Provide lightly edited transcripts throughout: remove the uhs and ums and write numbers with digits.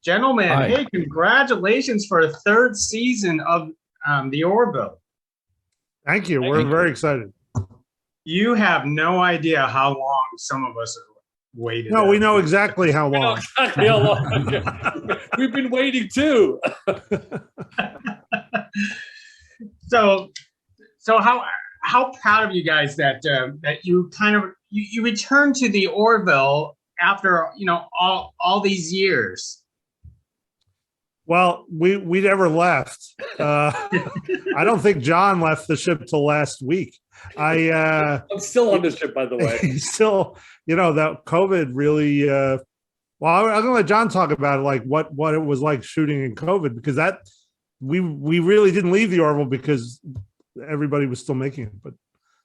Gentlemen, Hi. hey, congratulations for a third season of the Orville. Thank you. We're very excited. You have no idea how long some of us have waited. No, we know exactly how We know long. exactly how long. We've been waiting too. So how proud of you guys that you kind of you returned to the Orville after all these years. Well, we never left. I don't think Jon left the ship till last week. I'm still on the ship, by the way. He's still, that COVID really. Well, I'm going to let Jon talk about it, like what it was like shooting in COVID, because that we really didn't leave the Orville because everybody was still making it. But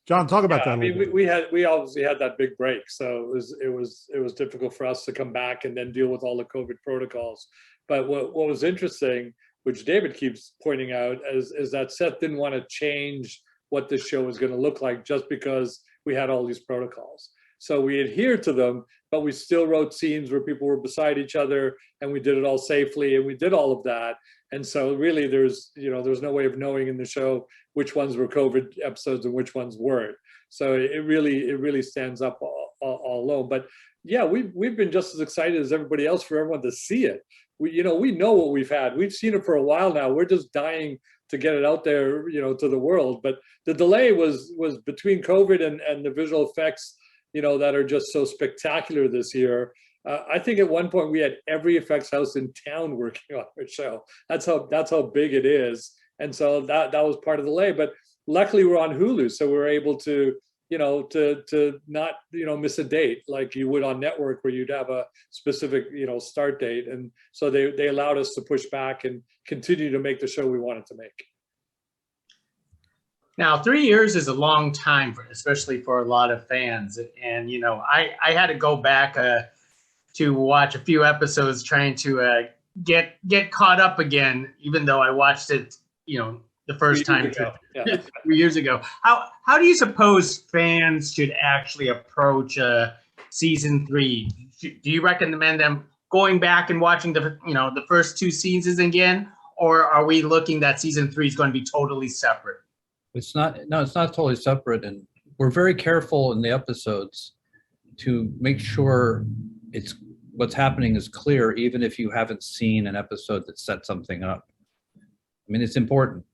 Jon, talk about that. I mean, we obviously had that big break, so it was difficult for us to come back and then deal with all the COVID protocols. But what was interesting, which David keeps pointing out, is that Seth didn't want to change what this show was going to look like just because we had all these protocols. So we adhered to them, but we still wrote scenes where people were beside each other, and we did it all safely, and we did all of that. And so really there's no way of knowing in the show which ones were COVID episodes and which ones weren't. So it really stands up all alone. But yeah, we've been just as excited as everybody else for everyone to see it. We know what we've had. We've seen it for a while now. We're just dying to get it out there, to the world. But the delay was between COVID and the visual effects, that are just so spectacular this year. I think at one point we had every effects house in town working on our show. That's how big it is. And so that was part of the delay. But luckily we're on Hulu, so we're able to to not miss a date like you would on network where you'd have a specific start date. And so they allowed us to push back and continue to make the show we wanted to make. Now, 3 years is a long time, especially for a lot of fans. And I had to go back to watch a few episodes trying to get caught up again, even though I watched it the first time 3 years ago. How do you suppose fans should actually approach season 3? Do you recommend them going back and watching the first 2 seasons again, or are we looking that season 3 is going to be totally separate? It's not totally separate, and we're very careful in the episodes to make sure what's happening is clear, even if you haven't seen an episode that set something up. I mean, it's important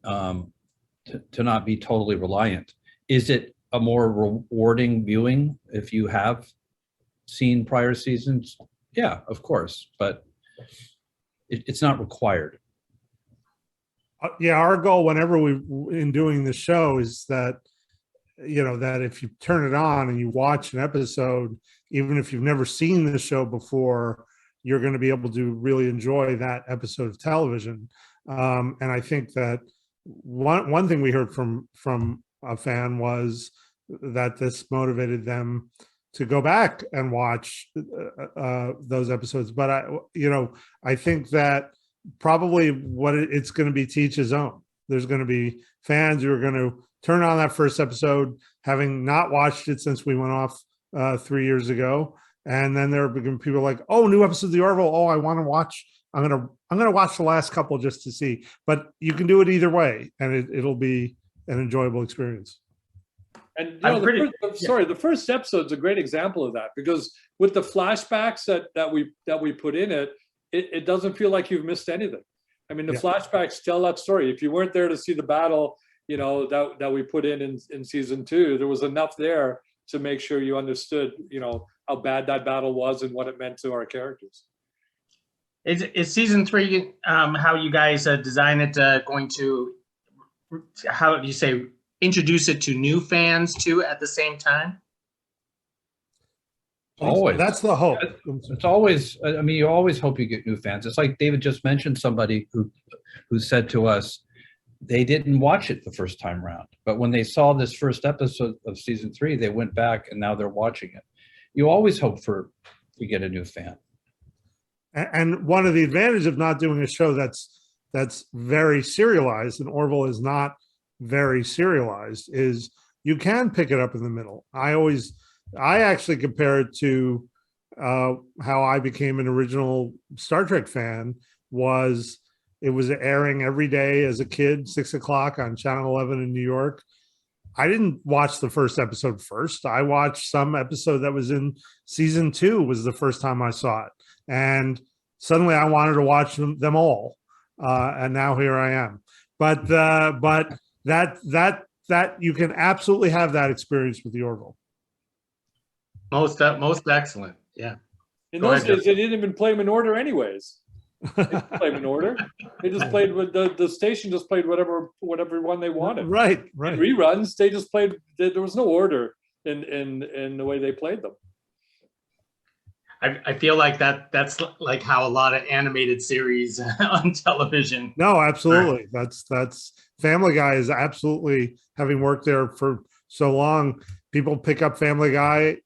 to not be totally reliant. Is it a more rewarding viewing if you have seen prior seasons? Yeah, of course, but it's not required. Yeah, our goal whenever in doing the show is that that if you turn it on and you watch an episode, even if you've never seen the show before, you're going to be able to really enjoy that episode of television. And I think that one thing we heard from a fan was that this motivated them to go back and watch those episodes. But I think that probably what it's going to be to each his own. There's going to be fans who are going to turn on that first episode, having not watched it since we went off 3 years ago, and then there are people like, "Oh, new episodes of the Orville. Oh, I want to watch. I'm gonna watch the last couple just to see." But you can do it either way, and it'll be an enjoyable experience. And the first episode's a great example of that, because with the flashbacks that we put in it doesn't feel like you've missed anything. I mean, the flashbacks tell that story. If you weren't there to see the battle, that we put in season 2, there was enough there to make sure you understood, how bad that battle was and what it meant to our characters. Is season 3 how you guys design it going to, how do you say, introduce it to new fans too at the same time? Always. That's the hope. It's always, I mean, you always hope you get new fans. It's like David just mentioned somebody who said to us, they didn't watch it the first time around, but when they saw this first episode of season 3, they went back and now they're watching it. You always hope we get a new fan. And one of the advantages of not doing a show that's very serialized, and Orville is not very serialized, is you can pick it up in the middle. I actually compare it to how I became an original Star Trek fan was it was airing every day as a kid, 6 o'clock on Channel 11 in New York. I didn't watch the first episode first. I watched some episode that was in season 2 was the first time I saw it. And suddenly I wanted to watch them all. And now here I am. But that you can absolutely have that experience with the Orville. Most excellent. Yeah. In Go those ahead, days, they didn't even play them in order anyways. They didn't play them in order. They just played with the station just played whatever one they wanted. Right. In reruns, they just played. There was no order in the way they played them. I feel like that's like how a lot of animated series on television. No, absolutely. That's Family Guy is absolutely, having worked there for so long, people pick up Family Guy,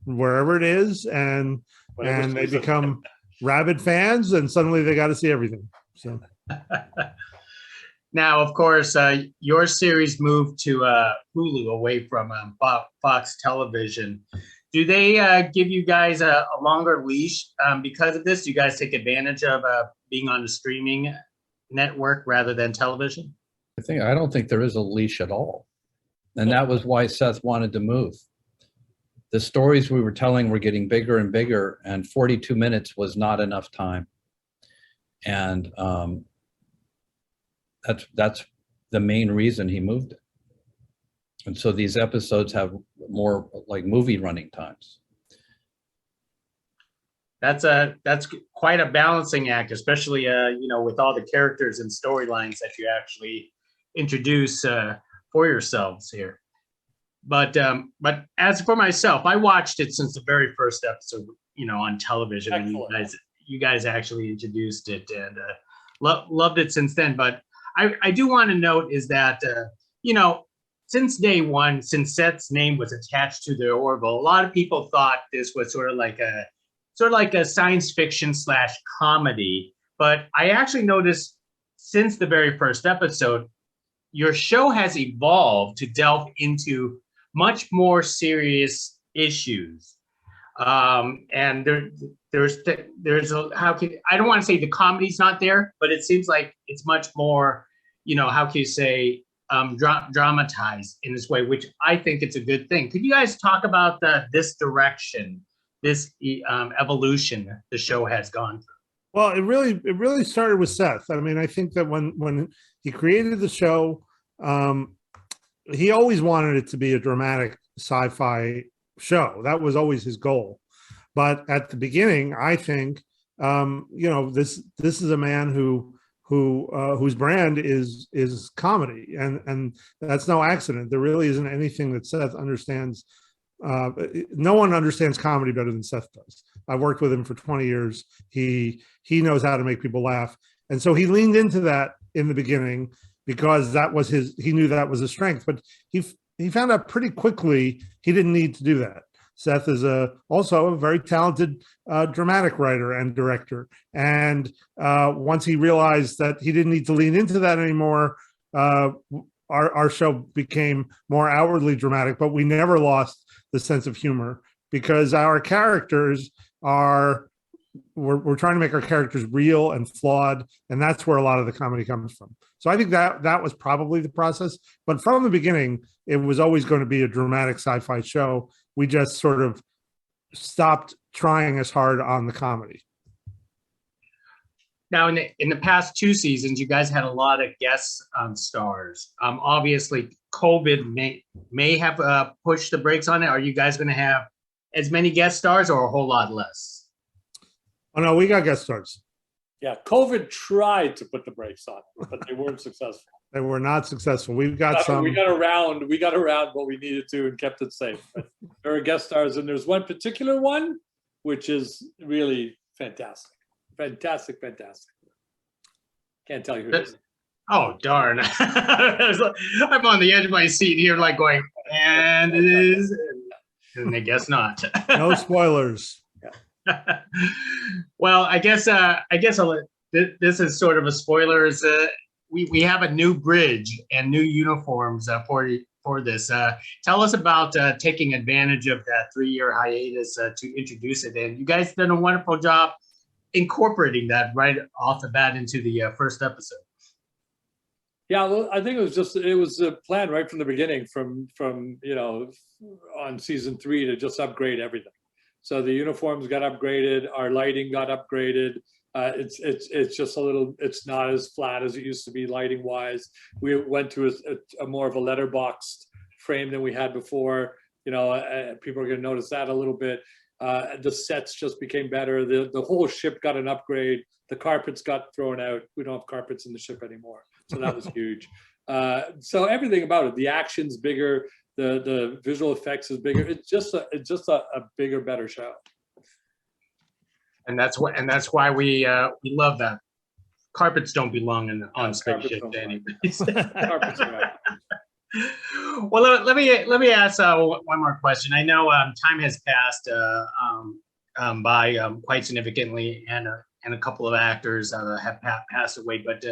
wherever it is, and they become rabid fans, and suddenly they got to see everything. So now, of course, your series moved to Hulu away from Fox Television. Do they give you guys a longer leash because of this? Do you guys take advantage of being on the streaming network rather than television? I don't think there is a leash at all. And that was why Seth wanted to move. The stories we were telling were getting bigger and bigger, and 42 minutes was not enough time. And that's the main reason he moved it. And so these episodes have more like movie running times. That's quite a balancing act, especially with all the characters and storylines that you actually introduce for yourselves here. But as for myself, I watched it since the very first episode, on television. Excellent. And you guys actually introduced it, and loved it since then. But I do want to note is that since day one, since Seth's name was attached to the Orville, a lot of people thought this was sort of like a science fiction / comedy. But I actually noticed since the very first episode, your show has evolved to delve into much more serious issues. And there's I don't want to say the comedy's not there, but it seems like it's much more, how can you say, dramatized in this way, which I think it's a good thing. Could you guys talk about this direction, this evolution the show has gone through? Well, it really started with Seth. I mean, I think that when he created the show, he always wanted it to be a dramatic sci-fi show. That was always his goal. But at the beginning, I think, this is a man whose brand is comedy, and that's no accident. There really isn't anything that Seth understands. No one understands comedy better than Seth does. I've worked with him for 20 years. He knows how to make people laugh, and so he leaned into that in the beginning because that was he knew that was a strength. But he found out pretty quickly he didn't need to do that. Seth is also a very talented dramatic writer and director. And once he realized that he didn't need to lean into that anymore, our show became more outwardly dramatic, but we never lost the sense of humor because our characters we're trying to make our characters real and flawed. And that's where a lot of the comedy comes from. So I think that was probably the process. But from the beginning, it was always going to be a dramatic sci-fi show. We just sort of stopped trying as hard on the comedy. Now, in the past 2 seasons, you guys had a lot of guest stars. Obviously, COVID may have pushed the brakes on it. Are you guys going to have as many guest stars or a whole lot less? Oh, no, we got guest stars. Yeah, COVID tried to put the brakes on, but they weren't successful. They were not successful. We got around what we needed to and kept it safe. But there are guest stars, and there's one particular one which is really fantastic. Fantastic. Can't tell you who it is. Oh, darn. I'm on the edge of my seat here, like going, and it is, and I guess not. No spoilers. Well, I guess this is sort of a spoiler. We have a new bridge and new uniforms for this. Tell us about taking advantage of that 3-year hiatus to introduce it. And you guys did a wonderful job incorporating that right off the bat into the first episode. Yeah, well, I think it was a plan right from the beginning, from on season 3 to just upgrade everything. So the uniforms got upgraded, our lighting got upgraded. It's just it's not as flat as it used to be lighting wise. We went to a more of a letterboxed frame than we had before. People are going to notice that a little bit. The sets just became better. The whole ship got an upgrade. The carpets got thrown out. We don't have carpets in the ship anymore, so that was huge. So everything about it, the action's bigger, the visual effects is bigger. It's just a bigger, better show. And that's why we love that. Carpets don't belong on spaceships anyways. Carpets are right. Well, let me ask one more question. I know time has passed by quite significantly, and a couple of actors have passed away. But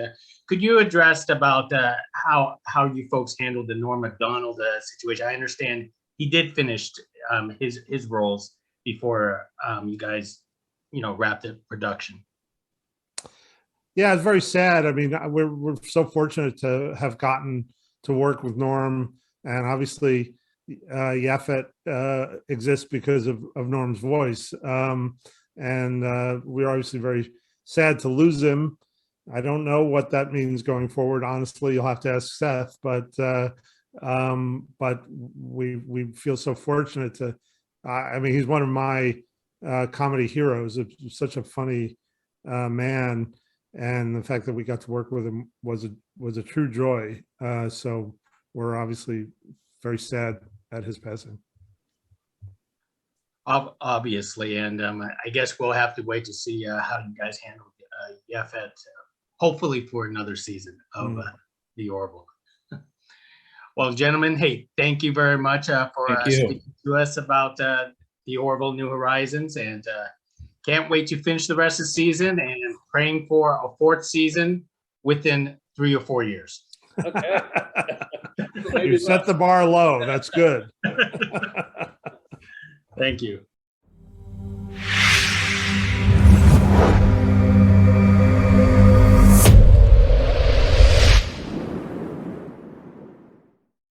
could you address about how you folks handled the Norm MacDonald situation? I understand he did finish his roles before you guys wrapped up production. Yeah, it's very sad. I mean, we're so fortunate to have gotten to work with Norm, and obviously Yaphet exists because of Norm's voice. And we're obviously very sad to lose him. I don't know what that means going forward. Honestly, you'll have to ask Seth, but we feel so fortunate to, I mean, he's one of my comedy heroes. Such a funny man. And the fact that we got to work with him was a true joy. So we're obviously very sad at his passing. Obviously, and I guess we'll have to wait to see how you guys handle Yaphet, hopefully for another season of the Orville. Well, gentlemen, hey, thank you very much for speaking to us about the Orville New Horizons, and can't wait to finish the rest of the season, and praying for a 4th season within 3 or 4 years. Okay. You set the bar low. That's good. Thank you.